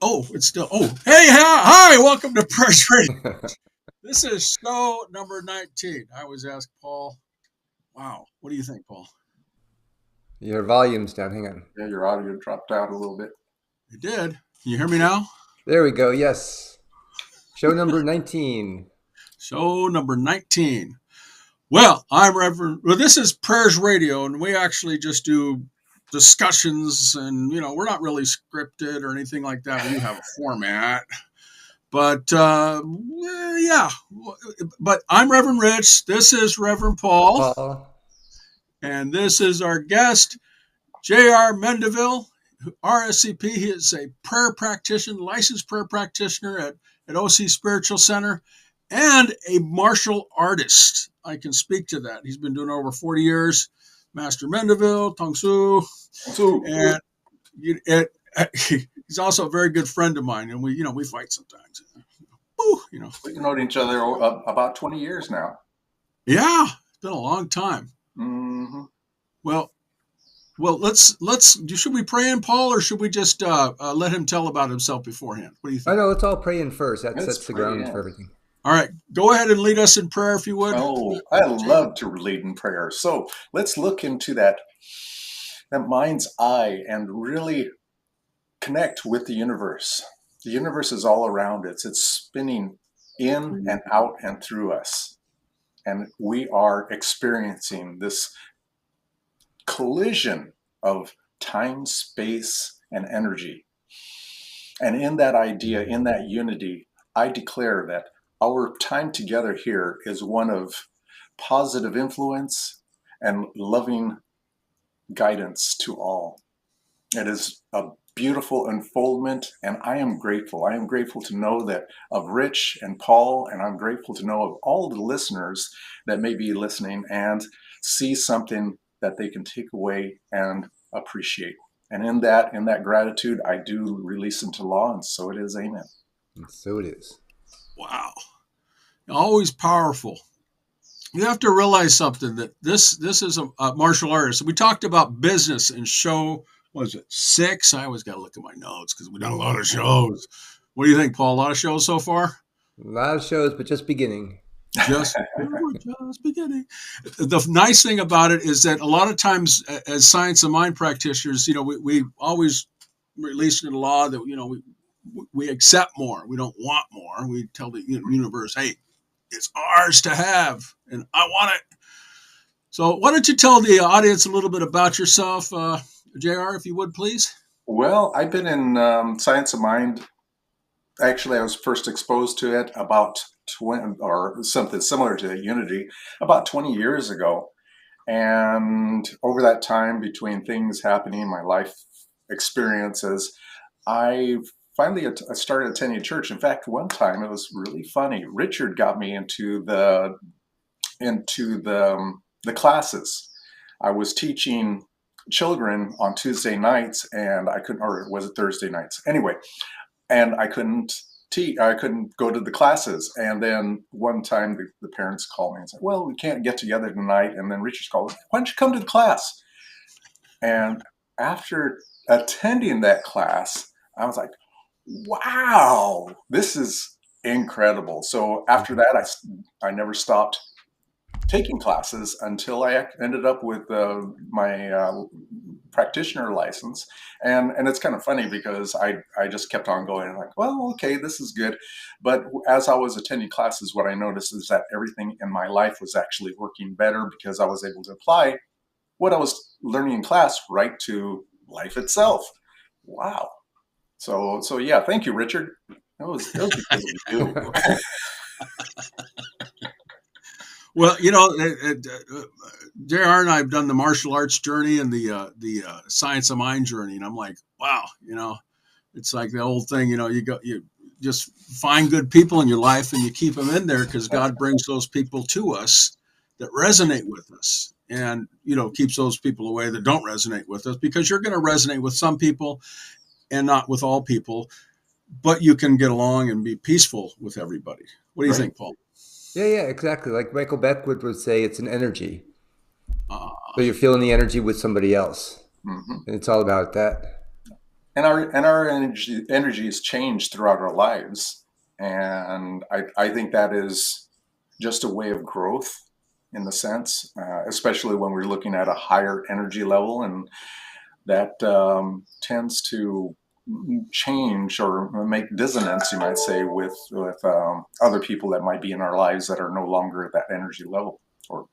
Oh, it's still. Oh, hey, hi, welcome to Prayers Radio. This is show number 19. I always ask Paul, wow, what do you think, Paul? Your volume's down. Hang on. Yeah, your audio dropped out a little bit. It did. Can you hear me now? There we go. Yes. Show number 19. Show number 19. Well, this is Prayers Radio, and we actually just do discussions, and, we're not really scripted or anything like that. We do have a format. But, yeah. But I'm Reverend Rich. This is Reverend Paul. And this is our guest, J.R. Mendivil, RScP. He is a prayer practitioner, licensed prayer practitioner at OC Spiritual Center, and a martial artist. I can speak to that. He's been doing it over 40 years. Master Mendivil, Tong Su. And he's also a very good friend of mine. And we fight sometimes. We've known each other about 20 years now. Yeah, it's been a long time. Mm-hmm. Well, let's. Should we pray in, Paul, or should we just let him tell about himself beforehand? What do you think? No, let's all pray in first. That sets the ground for everything. All right, go ahead and lead us in prayer if you would. Oh, I love to lead in prayer. So let's look into that mind's eye and really connect with the universe. The universe is all around us. It's spinning in and out and through us. And we are experiencing this collision of time, space, and energy. And in that idea, in that unity, I declare that our time together here is one of positive influence and loving guidance to all. It is a beautiful unfoldment, and I am grateful. I am grateful to know that of Rich and Paul, and I'm grateful to know of all the listeners that may be listening and see something that they can take away and appreciate. And in that gratitude, I do release into law, and so it is. Amen. And so it is. Wow. Always powerful. You have to realize something, that this is a martial artist. We talked about business in show, was it 6? I always got to look at my notes because we've done a lot of shows. What do you think, Paul? A lot of shows so far? A lot of shows, but just beginning. Just beginning. The nice thing about it is that a lot of times as science of mind practitioners, we always release in the law that, we accept more. We don't want more. We tell the universe, hey, it's ours to have, and I want it. So why don't you tell the audience a little bit about yourself, JR, if you would, please? Well, I've been in Science of Mind. Actually, I was first exposed to it about 20, or something similar to that, Unity, about 20 years ago. And over that time, between things happening, my life experiences, I finally started attending church. In fact, one time it was really funny. Richard got me into the classes. I was teaching children on Tuesday nights, and I couldn't, or was it Thursday nights? Anyway, and I couldn't go to the classes. And then one time the parents called me and said, well, we can't get together tonight. And then Richard's called, why don't you come to the class? And after attending that class, I was like, wow, this is incredible. So after that, I never stopped taking classes until I ended up with my practitioner license. And it's kind of funny because I just kept on going, like, well, okay, this is good. But as I was attending classes, what I noticed is that everything in my life was actually working better because I was able to apply what I was learning in class right to life itself. Wow. So yeah, thank you, Richard. That was because of you. Well, JR and I have done the martial arts journey and the science of mind journey, and I'm like, wow, it's like the old thing, you just find good people in your life and you keep them in there because God brings those people to us that resonate with us, and keeps those people away that don't resonate with us, because you're going to resonate with some people and not with all people, but you can get along and be peaceful with everybody. What do you think, Paul? Yeah, exactly. Like Michael Beckwith would say, it's an energy. So you're feeling the energy with somebody else. Mm-hmm. And it's all about that. our energies change throughout our lives, and I think that is just a way of growth in the sense, especially when we're looking at a higher energy level, and that tends to change or make dissonance, you might say, with other people that might be in our lives that are no longer at that energy level, or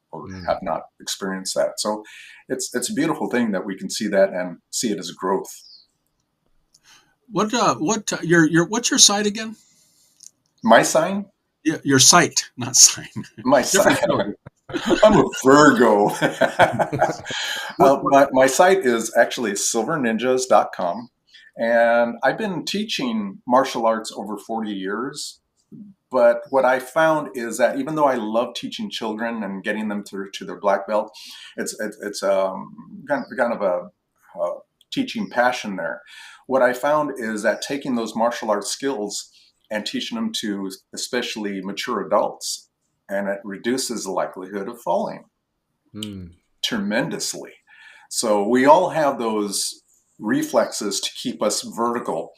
have not experienced that. So it's a beautiful thing that we can see that and see it as growth. What's your site again? My sign? Yeah, your site, not sign. My sign. I'm a Virgo. My site is actually silverninjas.com. And I've been teaching martial arts over 40 years. But what I found is that even though I love teaching children and getting them to their black belt, it's kind of a teaching passion there. What I found is that taking those martial arts skills and teaching them to especially mature adults, and it reduces the likelihood of falling tremendously. So we all have those reflexes to keep us vertical,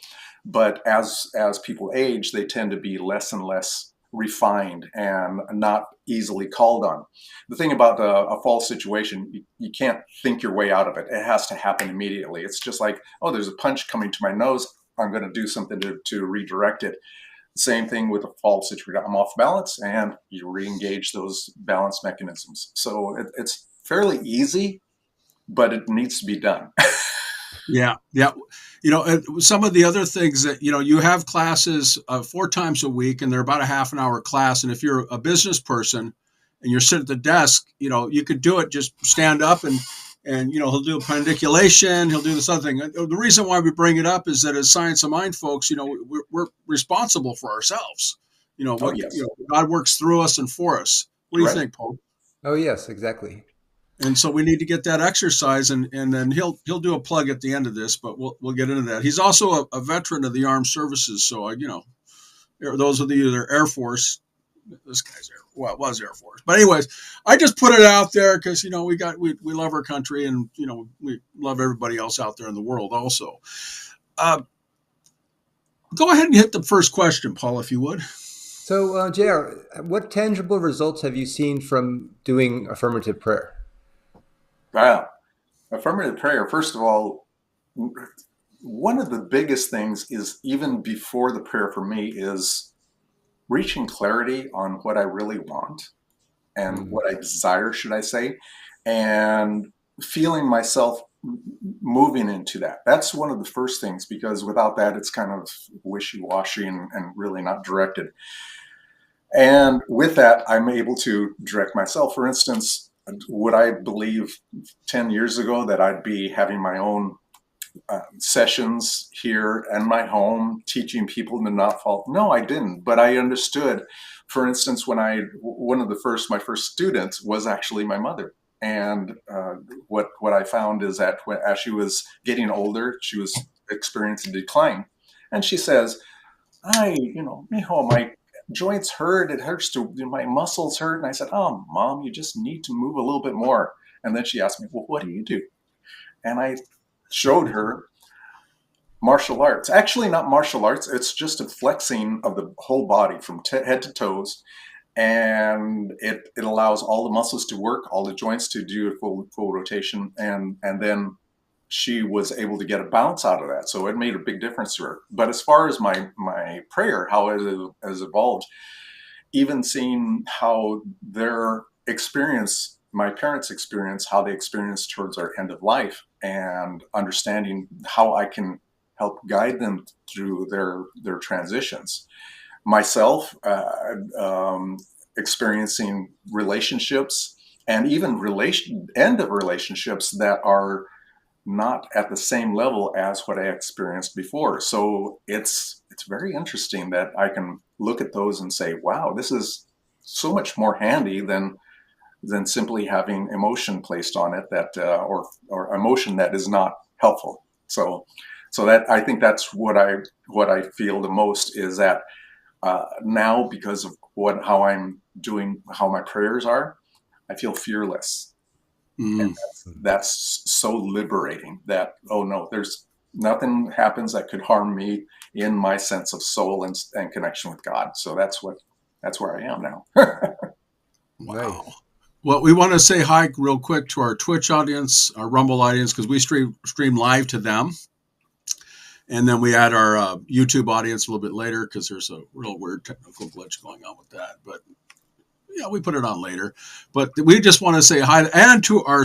but as people age, they tend to be less and less refined and not easily called on. The thing about a fall situation, you can't think your way out of it. It has to happen immediately. It's just like, oh, there's a punch coming to my nose. I'm going to do something to redirect it. Same thing with a fall situation. I'm off balance, and you re-engage those balance mechanisms. So it's fairly easy, but it needs to be done. Yeah. Some of the other things that, you have classes 4 times a week, and they're about a half an hour class. And if you're a business person and you're sitting at the desk, you could do it, just stand up and he'll do a pandiculation, he'll do this other thing. The reason why we bring it up is that as Science of Mind folks, we're responsible for ourselves. Yes. God works through us and for us. What do you think, Paul? Oh, yes, exactly. And so we need to get that exercise, and then he'll do a plug at the end of this, but we'll get into that. He's also a veteran of the armed services, so those of you that are Air Force, this guy's was Air Force. But anyways, I just put it out there because we love our country, and we love everybody else out there in the world also. Go ahead and hit the first question, Paul, if you would. So, JR, what tangible results have you seen from doing affirmative prayer? Wow. Affirmative prayer, first of all, one of the biggest things is, even before the prayer for me, is reaching clarity on what I really want and what I desire, should I say, and feeling myself moving into that. That's one of the first things, because without that, it's kind of wishy-washy and really not directed. And with that, I'm able to direct myself. For instance, would I believe 10 years ago that I'd be having my own sessions here in my home, teaching people to not fall? No, I didn't. But I understood. For instance, when my first student was actually my mother. And what I found is that as she was getting older, she was experiencing decline. And she says, mijo, my joints hurt. It hurts my muscles hurt. And I said, oh, Mom, you just need to move a little bit more. And then she asked me, well, what do you do? And I showed her martial arts. Actually, not martial arts. It's just a flexing of the whole body from head to toes. And it allows all the muscles to work, all the joints to do a full rotation. And then she was able to get a bounce out of that. So it made a big difference to her. But as far as my prayer, how it has evolved, even seeing how their experience, my parents' experience, how they experienced towards our end of life, and understanding how I can help guide them through their transitions. Myself, experiencing relationships, and even end of relationships that are not at the same level as what I experienced before. So it's very interesting that I can look at those and say, wow, this is so much more handy than simply having emotion placed on it that or emotion that is not helpful. So that, I think that's what I feel the most, is that now, because of how I'm doing, how my prayers are, I feel fearless. And that's so liberating that, oh no, there's nothing happens that could harm me in my sense of soul and connection with God. So that's where I am now. Wow. Nice. Well, we want to say hi real quick to our Twitch audience, our Rumble audience, because we stream live to them. And then we add our YouTube audience a little bit later because there's a real weird technical glitch going on with that. But yeah, we put it on later. But we just want to say hi and to our our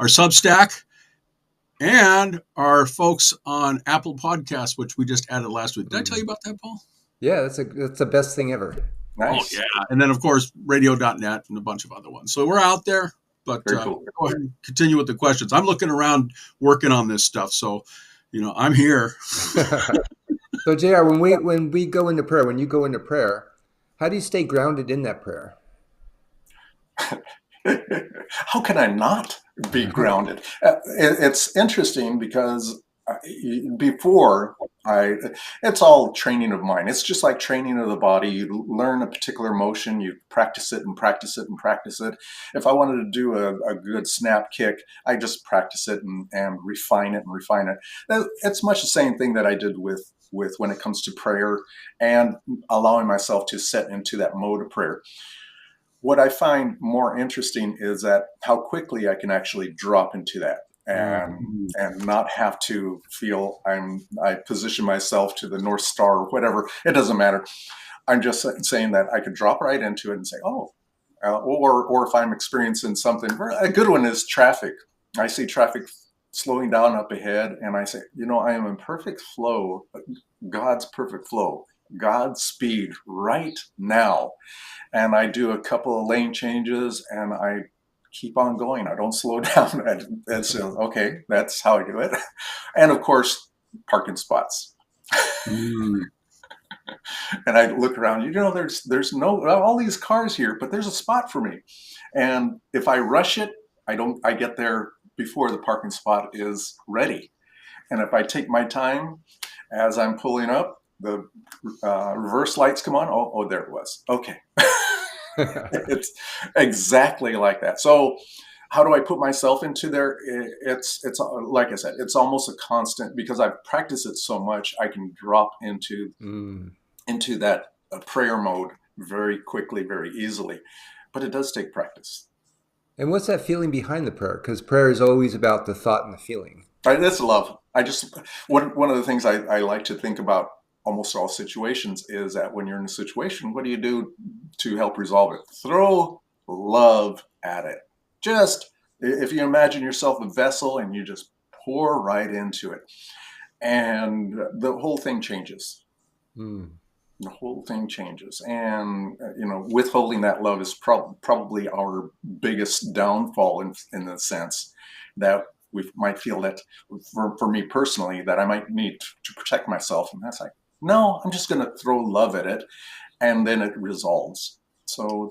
Substack and our folks on Apple Podcasts, which we just added last week. Did I tell you about that, Paul? Yeah, that's the best thing ever. Nice. Oh, yeah. And then, of course, radio.net and a bunch of other ones. So we're out there. But Very cool. Go ahead and continue with the questions. I'm looking around working on this stuff. So, I'm here. So, JR, when we go into prayer, when you go into prayer, how do you stay grounded in that prayer? How can I not be grounded? It's interesting because it's all training of mind. It's just like training of the body. You learn a particular motion, you practice it and practice it and practice it. If I wanted to do a good snap kick, I just practice it and refine it and refine it. It's much the same thing that I did with when it comes to prayer and allowing myself to set into that mode of prayer. What I find more interesting is that how quickly I can actually drop into that and not have to feel I position myself to the North Star or whatever. It doesn't matter. I'm just saying that I could drop right into it and say, or if I'm experiencing something. A good one is traffic. I see traffic slowing down up ahead, and I say, I am in perfect flow, God's perfect flow, God's speed right now. And I do a couple of lane changes and I keep on going. I don't slow down. Okay, that's how I do it. And of course, parking spots. And I look around, there's all these cars here, but there's a spot for me. And if I rush it, I get there before the parking spot is ready. And if I take my time as I'm pulling up, the reverse lights come on. Oh, there it was. Okay. It's exactly like that. So how do I put myself into there? It's like I said, it's almost a constant because I've practiced it so much. I can drop into that prayer mode very quickly, very easily, but it does take practice. And what's that feeling behind the prayer? Because prayer is always about the thought and the feeling. That's love. One of the things I like to think about almost all situations is that when you're in a situation, what do you do to help resolve it? Throw love at it. Just, if you imagine yourself a vessel and you just pour right into it, and the whole thing changes. The whole thing changes. And, withholding that love is probably our biggest downfall in the sense that we might feel that for me personally, that I might need to protect myself. And that's like, no, I'm just going to throw love at it, and then it resolves. So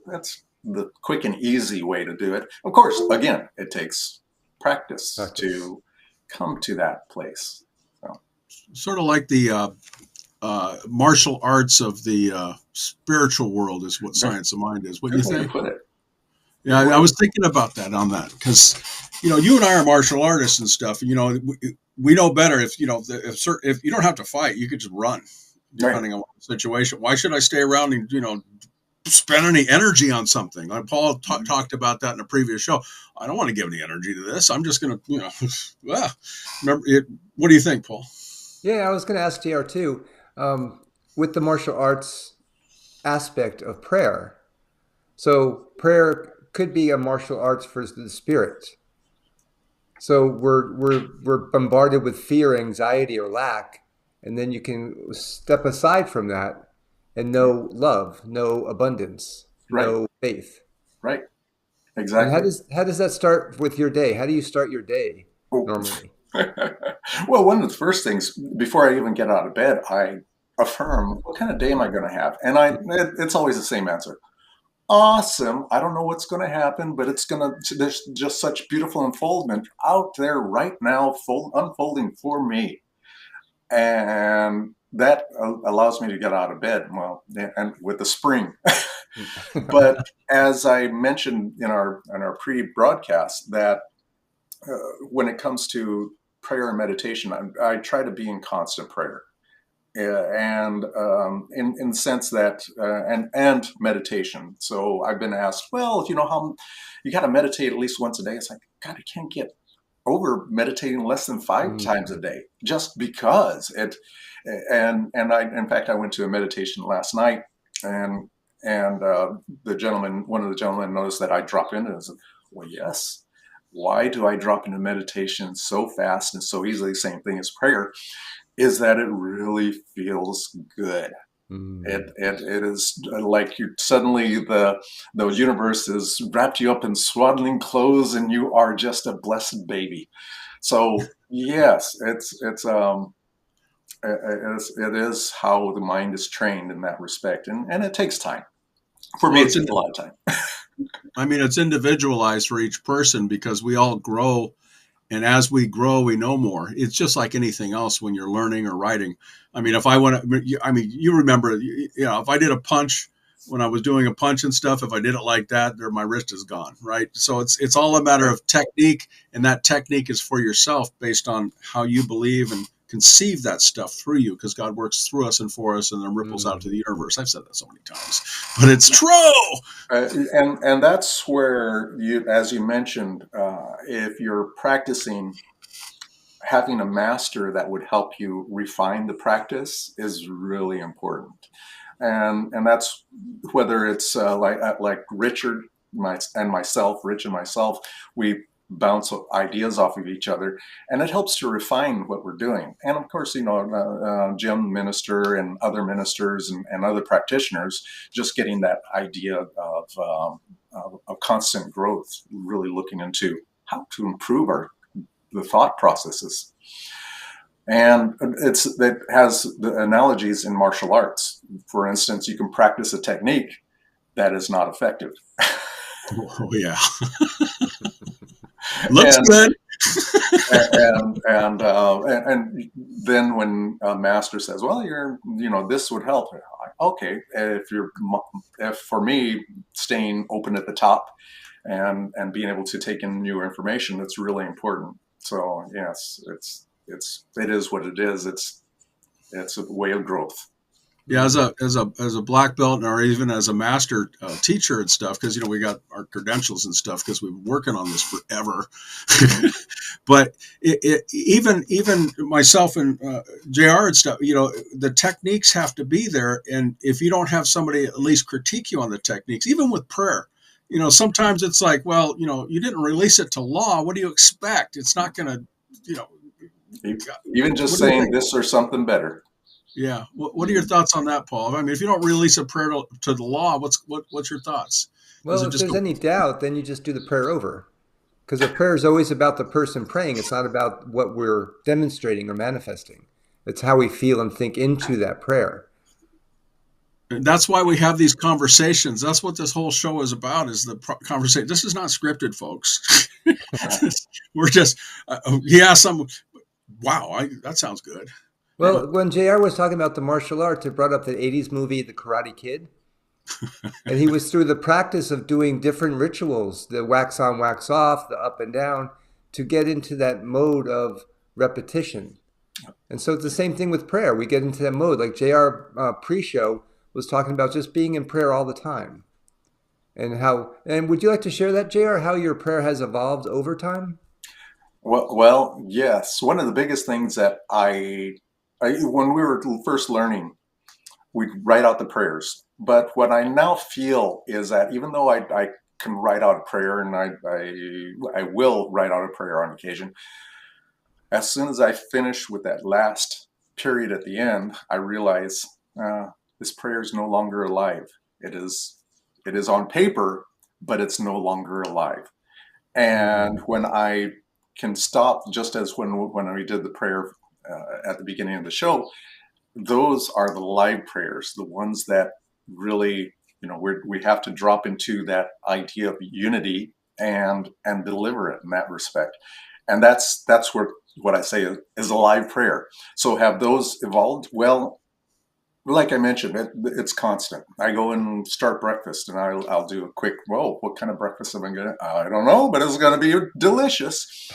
that's the quick and easy way to do it. Of course, again, it takes practice to come to that place. So. Sort of like the martial arts of the spiritual world is what science of mind is. What do you think? Put it. Yeah, I was thinking about that because, you and I are martial artists and stuff. We know better if you don't have to fight, you could just run, depending on the situation. Why should I stay around and, spend any energy on something? Like Paul talked about that in a previous show. I don't want to give any energy to this. I'm just going to, remember it. What do you think, Paul? Yeah, I was going to ask JR too, with the martial arts aspect of prayer. So prayer could be a martial arts for the spirit. So we're bombarded with fear, anxiety, or lack, and then you can step aside from that and know love, know abundance, know faith. Right. Exactly. And how does that start with your day? How do you start your day normally? Well, one of the first things before I even get out of bed, I affirm, what kind of day am I going to have? And it's always the same answer. Awesome. I don't know what's going to happen, but there's just such beautiful unfoldment out there right now, unfolding for me. And that allows me to get out of bed, and with the spring. But as I mentioned in our pre-broadcast, that when it comes to prayer and meditation, I try to be in constant prayer. And in the sense that and meditation. So I've been asked, well, how you got to meditate at least once a day. It's like, God, I can't get over meditating less than 5 times a day, just because it. And I, in fact, I went to a meditation last night, and one of the gentlemen noticed that I dropped in and said, well, yes. Why do I drop into meditation so fast and so easily? Same thing as prayer. Is that it really feels good. It is like you suddenly the universe has wrapped you up in swaddling clothes and you are just a blessed baby. So yes, it is how the mind is trained in that respect, and it takes time. For me, it takes a lot of time. I mean, it's individualized for each person because we all grow. And as we grow, we know more. It's just like anything else when you're learning or writing. I mean, if I want to, I mean, you remember, if I did a punch when I was doing a punch and stuff, if I did it like that, my wrist is gone, right? So it's all a matter of technique, and that technique is for yourself based on how you believe and conceive that stuff through you, because God works through us and for us, and then ripples out to the universe. I've said that so many times, but it's true. And that's where as you mentioned, if you're practicing, having a master that would help you refine the practice is really important. And that's whether it's like Rich and myself, we bounce ideas off of each other, and it helps to refine what we're doing. And of course, Jim Minister and other ministers and other practitioners, just getting that idea of constant growth, really looking into how to improve the thought processes. And it has the analogies in martial arts. For instance, you can practice a technique that is not effective. Oh yeah. Looks good. and then when a master says, well, this would help. Okay, if for me, staying open at the top and being able to take in new information, that's really important. So yes, it is what it is. It's a way of growth. Yeah, as a black belt, or even as a master teacher and stuff, because we got our credentials and stuff because we've been working on this forever. But even myself and JR and stuff, the techniques have to be there, and if you don't have somebody at least critique you on the techniques, even with prayer, sometimes it's like, well, you didn't release it to law. What do you expect? It's not going to, even just saying this or something better. Yeah. What are your thoughts on that, Paul? I mean, if you don't release a prayer to the law, what's your thoughts? Well, if there's any doubt, then you just do the prayer over. Because a prayer is always about the person praying. It's not about what we're demonstrating or manifesting. It's how we feel and think into that prayer. And that's why we have these conversations. That's what this whole show is about, is the conversation. This is not scripted, folks. We're just, wow, that sounds good. Well, when JR was talking about the martial arts, it brought up the 80s movie, The Karate Kid. And he was through the practice of doing different rituals, the wax on, wax off, the up and down, to get into that mode of repetition. And so it's the same thing with prayer. We get into that mode. Like JR pre-show was talking about just being in prayer all the time. And would you like to share that, JR, how your prayer has evolved over time? Well, yes. One of the biggest things that when we were first learning, we'd write out the prayers. But what I now feel is that even though I can write out a prayer, and I will write out a prayer on occasion, as soon as I finish with that last period at the end, I realize this prayer is no longer alive. It is on paper, but it's no longer alive. And when I can stop, just as when we did the prayer at the beginning of the show, those are the live prayers, the ones that really, we have to drop into that idea of unity and deliver it in that respect. And that's what I say is a live prayer. So have those evolved? Well, like I mentioned, it's constant. I go and start breakfast, and I'll do a quick. Whoa, what kind of breakfast am I gonna? I don't know, but it's gonna be delicious.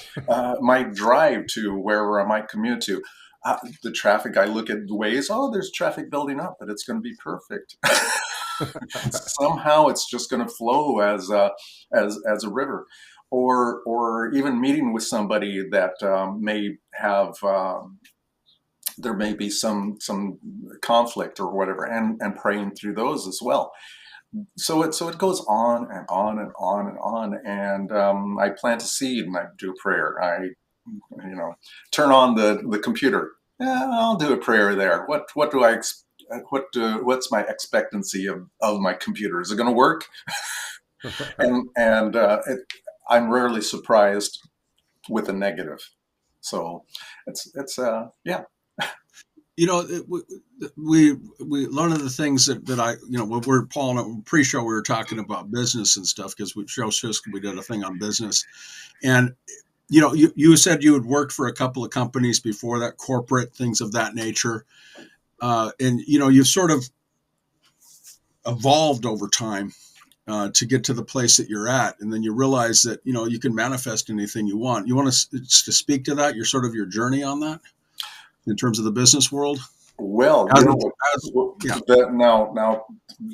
Might drive to wherever I might commute to. The traffic. I look at the ways. Oh, there's traffic building up, but it's going to be perfect. Somehow, it's just going to flow as a river, or even meeting with somebody that may have. There may be some conflict or whatever, and praying through those as well. So it goes on and on and on and on. And I plant a seed and I do a prayer. I turn on the computer. Yeah, I'll do a prayer there. What do I what's my expectancy of my computer? Is it going to work? And I'm rarely surprised with a negative. So it's yeah. We one of the things that I, when we're Paul and pre-show, we were talking about business and stuff because we did a thing on business, and you said you had worked for a couple of companies before that, corporate things of that nature, and you've sort of evolved over time to get to the place that you're at, and then you realize that you can manifest anything you want. You want to speak to that? Your journey on that in terms of the business world. Well, now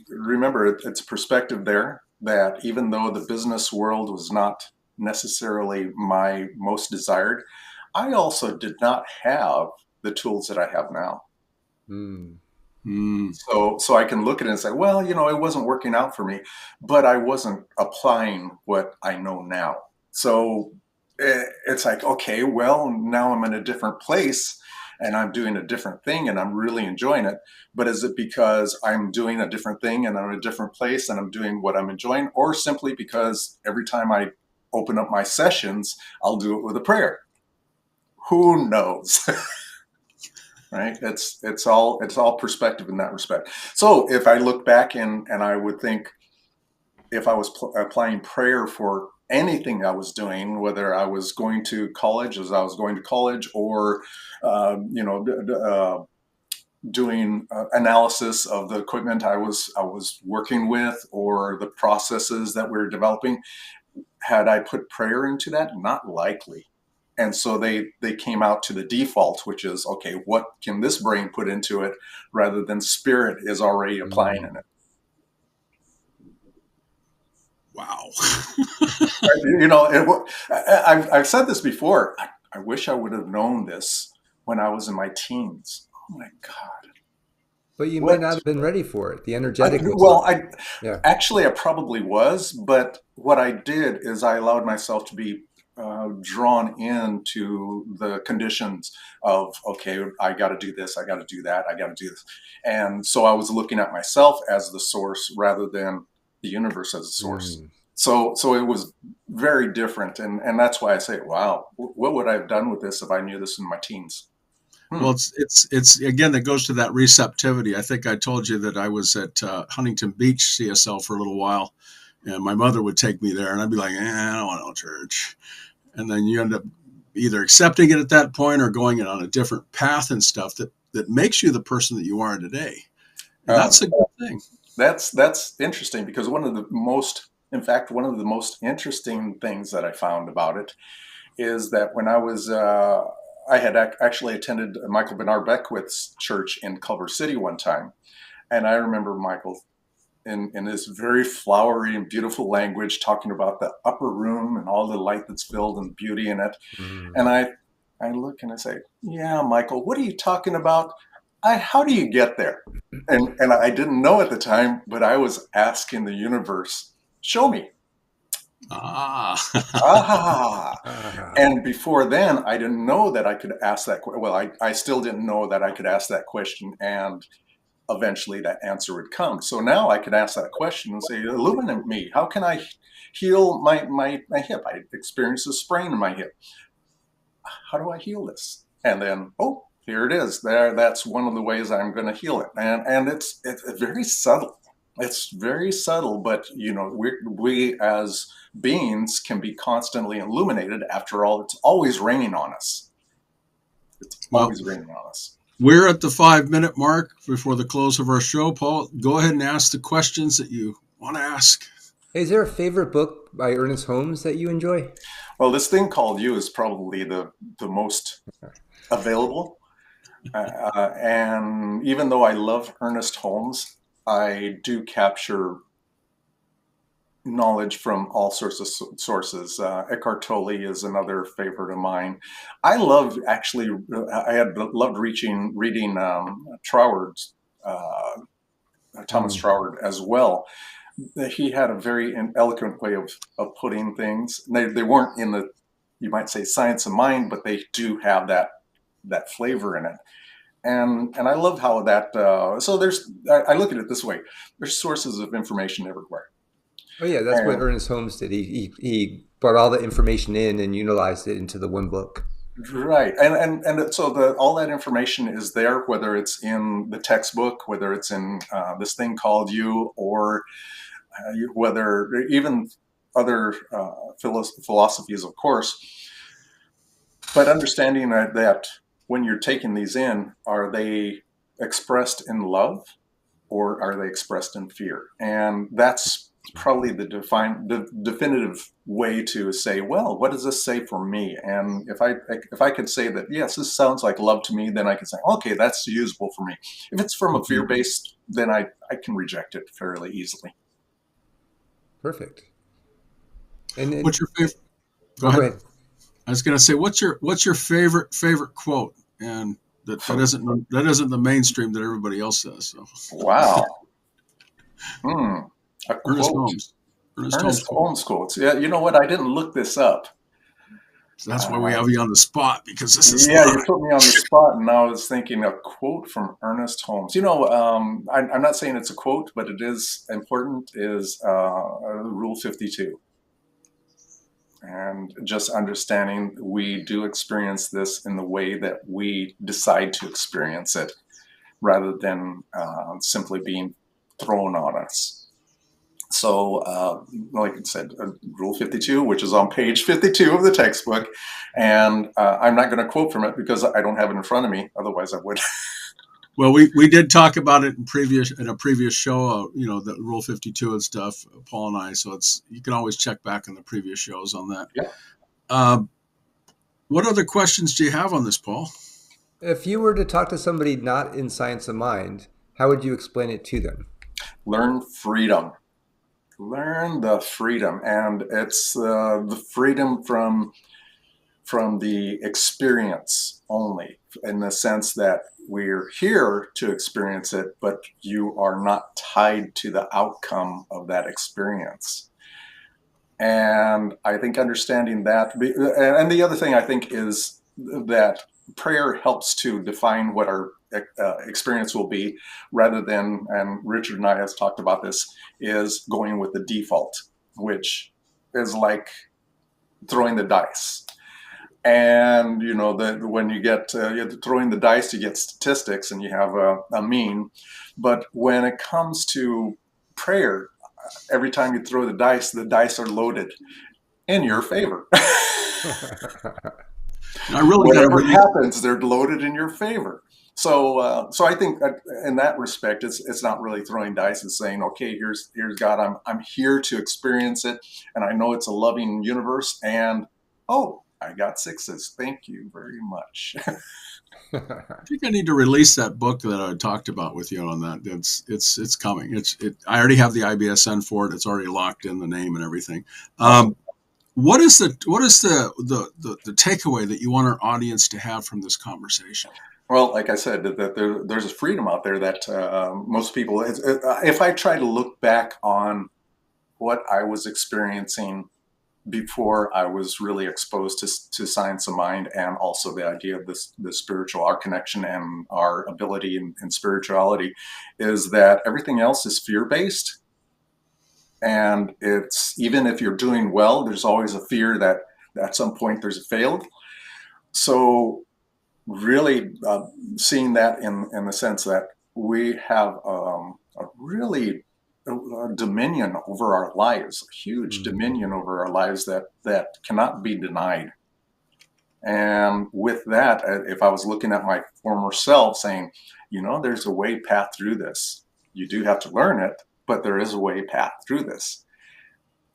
remember, it's perspective there, that even though the business world was not necessarily my most desired, I also did not have the tools that I have now. So I can look at it and say, well, it wasn't working out for me, but I wasn't applying what I know now. So it's like, okay, well, now I'm in a different place and I'm doing a different thing and I'm really enjoying it. But is it because I'm doing a different thing and I'm in a different place and I'm doing what I'm enjoying, or simply because every time I open up my sessions, I'll do it with a prayer? Who knows? Right? It's all perspective in that respect. So if I look back and I would think, if I was applying prayer for anything I was doing, whether I was going to college, or doing analysis of the equipment I was working with, or the processes that we were developing, had I put prayer into that? Not likely. And so they came out to the default, which is, okay, what can this brain put into it, rather than spirit is already applying in it. Wow. I've said this before. I wish I would have known this when I was in my teens. Oh my God. But you might not have been ready for it. The energetic. Actually, I probably was. But what I did is I allowed myself to be drawn into the conditions of, okay, I got to do this, I got to do that, I got to do this. And so I was looking at myself as the source rather than the universe as a source. So it was very different. And that's why I say, wow, what would I have done with this if I knew this in my teens? Well, it's again, that goes to that receptivity. I think I told you that I was at Huntington Beach CSL for a little while, and my mother would take me there, and I'd be like, I don't want no church. And then you end up either accepting it at that point or going on a different path and stuff that makes you the person that you are today. And that's a good thing. That's interesting, because one of the most interesting things that I found about it is that when I was I had actually attended Michael Bernard Beckwith's church in Culver City one time. And I remember Michael in this very flowery and beautiful language talking about the upper room and all the light that's filled and beauty in it. And I look and I say, yeah, Michael, what are you talking about? How do you get there? And I didn't know at the time, but I was asking the universe, show me. And before then, I didn't know that I could ask that. Well, I still didn't know that I could ask that question, and eventually that answer would come. So now I could ask that question and say, illuminate me. How can I heal my hip? I experienced a sprain in my hip. How do I heal this? And then, here it is. That's one of the ways I'm going to heal it. And it's very subtle. It's very subtle, but we as beings can be constantly illuminated. After all, it's always raining on us. It's always raining on us. We're at the 5-minute mark before the close of our show. Paul, go ahead and ask the questions that you want to ask. Hey, is there a favorite book by Ernest Holmes that you enjoy? Well, this thing called You is probably the most available. And even though I love Ernest Holmes, I do capture knowledge from all sorts of sources. Eckhart Tolle is another favorite of mine. I love actually. I had loved reading Troward's Thomas Troward as well. He had a very eloquent way of putting things. They weren't in the, you might say, science of mind, but they do have that flavor in it. And I love how that. So I look at it this way: there's sources of information everywhere. Oh yeah, that's what Ernest Holmes did. He brought all the information in and utilized it into the one book. Right, and so all that information is there, whether it's in the textbook, whether it's in this thing called You, or whether even other philosophies, of course. But understanding that when you're taking these in, are they expressed in love or are they expressed in fear? And that's probably the definitive way to say, well, what does this say for me? And if I could say that, yes, this sounds like love to me, then I can say, okay, that's usable for me. If it's from a fear-based, then I can reject it fairly easily. Perfect. And what's your favorite? Go ahead. I was going to say, what's your favorite quote? And that isn't the mainstream that everybody else says. So. Wow. Ernest Holmes quotes. Yeah, you know what? I didn't look this up. So that's why we have you on the spot, because this is you put me on the spot, and I was thinking a quote from Ernest Holmes. You know, I'm not saying it's a quote, but it is important. Is Rule 52, and just understanding we do experience this in the way that we decide to experience it, rather than simply being thrown on us. So, like I said, Rule 52, which is on page 52 of the textbook, and I'm not going to quote from it because I don't have it in front of me. Otherwise, I would. Well, we did talk about it in a previous show. The Rule 52 and stuff, Paul and I. So you can always check back on the previous shows on that. Yeah. What other questions do you have on this, Paul? If you were to talk to somebody not in science of mind, how would you explain it to them? Learn freedom. Learn the freedom, and it's the freedom from the experience only, in the sense that we're here to experience it, but you are not tied to the outcome of that experience. And I think understanding that, and the other thing I think is that prayer helps to define what our experience will be, rather than, and Richard and I have talked about this, is going with the default, which is like throwing the dice. And when you get throwing the dice, you get statistics and you have a mean. But when it comes to prayer, every time you throw the dice are loaded in your favor. Whatever happens, they're loaded in your favor. So I think that in that respect, it's not really throwing dice. It's saying, okay, here's God. I'm here to experience it, and I know it's a loving universe. And I got 6s. Thank you very much. I think I need to release that book that I talked about with you on that. It's coming. I already have the IBSN for it. It's already locked in, the name and everything. What is the takeaway that you want our audience to have from this conversation? Well, like I said, that there's a freedom out there that most people. If I try to look back on what I was experiencing before I was really exposed to science of mind, and also the idea of the spiritual, our connection and our ability in spirituality, is that everything else is fear-based. And it's, even if you're doing well, there's always a fear that at some point there's a failed. So really seeing that in the sense that we have a really dominion over our lives, a huge dominion over our lives that cannot be denied. And with that, if I was looking at my former self saying, there's a way path through this. You do have to learn it, but there is a way path through this.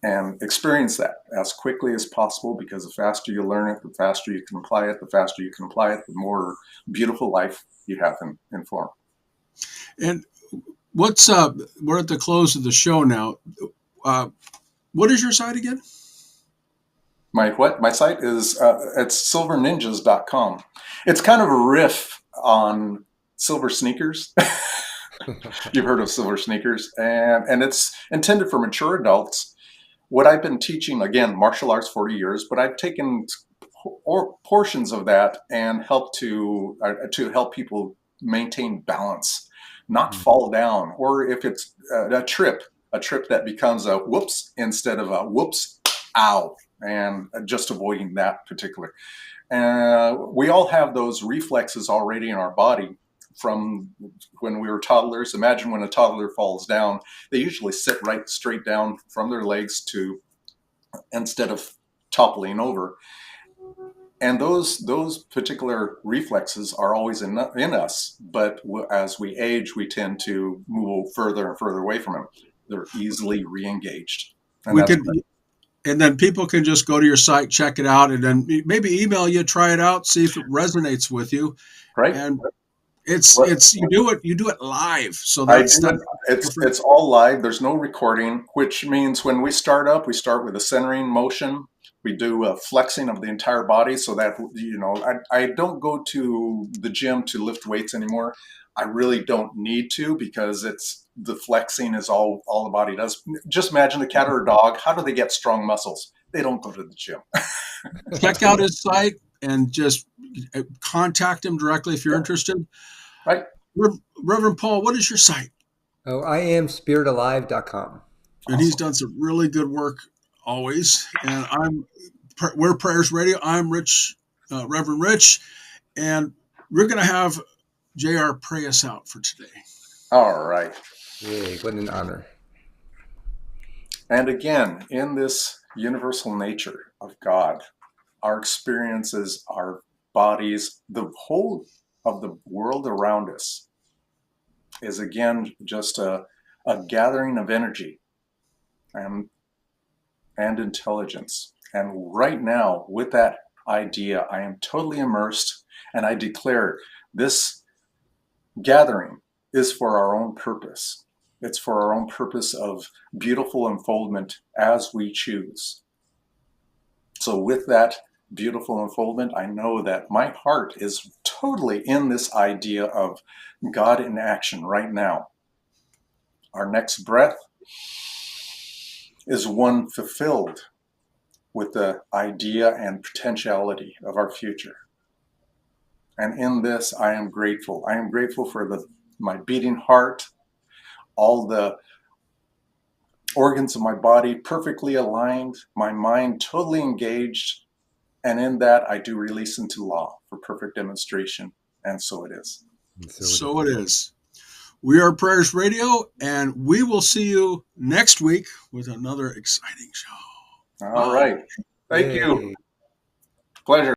And experience that as quickly as possible, because the faster you learn it, the faster you can apply it. The faster you can apply it, the more beautiful life you have in form. And what's we're at the close of the show now. What is your site again? My site is it's silverninjas.com. It's kind of a riff on silver sneakers. You've heard of silver sneakers, and it's intended for mature adults. What I've been teaching, again, martial arts 40 years, but I've taken portions of that and help to help people maintain balance, not fall down, or if it's a trip that becomes a whoops instead of a whoops, ow, and just avoiding that particular. We all have those reflexes already in our body from when we were toddlers. Imagine when a toddler falls down, they usually sit right straight down from their legs instead of toppling over. And those particular reflexes are always in us, but as we age, we tend to move further and further away from them. They're easily re-engaged. And then people can just go to your site, check it out, and then maybe email you, try it out, see if it resonates with you. Right. And you do it live. So it's all live. There's no recording, which means when we start with a centering motion. We do a flexing of the entire body, so that, I don't go to the gym to lift weights anymore. I really don't need to, because the flexing is all the body does. Just imagine a cat or a dog. How do they get strong muscles? They don't go to the gym. Check out his site and just contact him directly if you're interested. Right. Reverend Paul, what is your site? Oh, I am spiritalive.com. And he's done some really good work always. And we're Prayers Radio. I'm Rich, Reverend Rich, and we're going to have JR pray us out for today. All right. Yay, what an honor. And again, in this universal nature of God, our experiences, our bodies, the whole of the world around us is, again, just a gathering of energy and intelligence. And right now, with that idea, I am totally immersed, and I declare this gathering is for our own purpose. It's for our own purpose of beautiful unfoldment as we choose. So with that beautiful unfoldment, I know that my heart is totally in this idea of God in action right now. Our next breath is one fulfilled with the idea and potentiality of our future. And in this, I am grateful. I am grateful for my beating heart, all the organs of my body perfectly aligned, my mind totally engaged, and in that, I do release into law for perfect demonstration, and so it is. So it is. We are Prayers Radio, and we will see you next week with another exciting show. All right. Thank you. Pleasure.